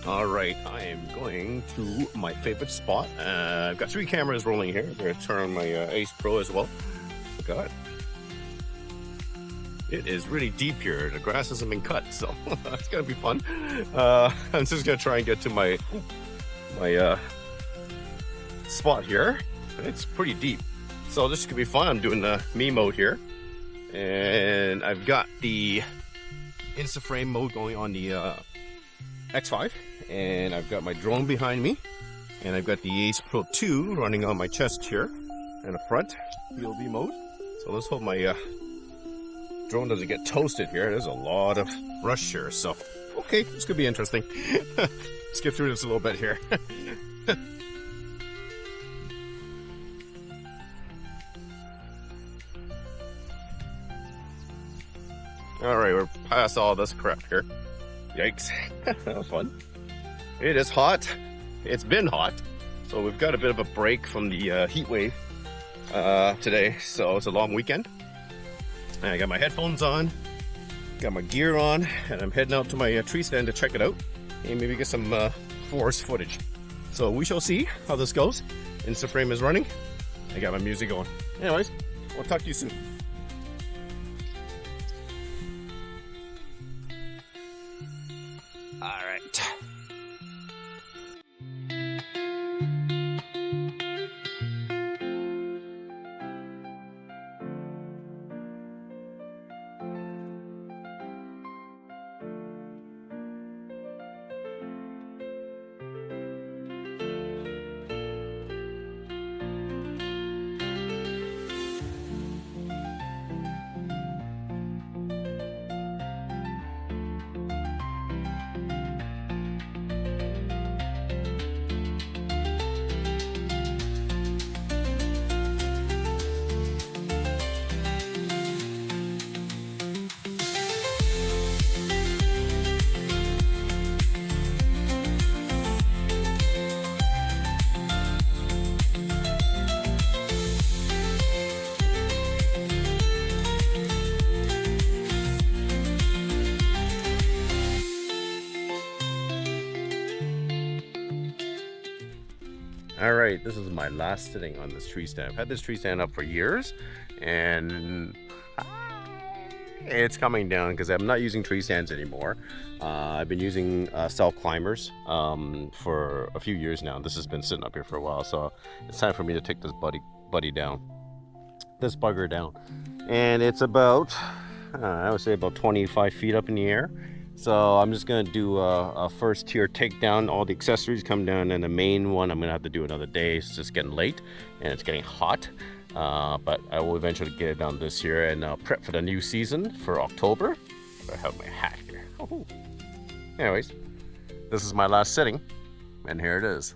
All right, I am going to my favorite spot. I've got 3 cameras rolling here. I'm going to turn on my Ace Pro as well. God, it is really deep here. The grass hasn't been cut, so it's gonna be fun. I'm just gonna try and get to my spot here. It's pretty deep, so this could be fun. I'm doing the me mode here, and I've got the Instaframe mode going on the X5, and I've got my drone behind me, and I've got the Ace Pro 2 running on my chest here in the front POV mode. So let's hope my drone doesn't get toasted here. There's a lot of rush here, so okay, this could be interesting. Let's get through this a little bit here. All right, we're past all this crap here. Yikes. That was fun. It is hot. It's been hot. So we've got a bit of a break from the heat wave today. So it's a long weekend. And I got my headphones on, got my gear on, and I'm heading out to my tree stand to check it out and maybe get some forest footage. So we shall see how this goes. Instaframe is running. I got my music going. Anyways, we'll talk to you soon. All right. All right, this is my last sitting on this tree stand. I've had this tree stand up for years, and it's coming down because I'm not using tree stands anymore. I've been using self climbers for a few years now. This has been sitting up here for a while, so it's time for me to take this buddy down, this bugger down. And it's about, I would say about 25 feet up in the air. So I'm just gonna do a first tier takedown. All the accessories come down, and the main one I'm gonna have to do another day. It's just getting late and it's getting hot, but I will eventually get it down this year and prep for the new season for October. I have my hat here. Oh. Anyways, this is my last sitting, and here it is.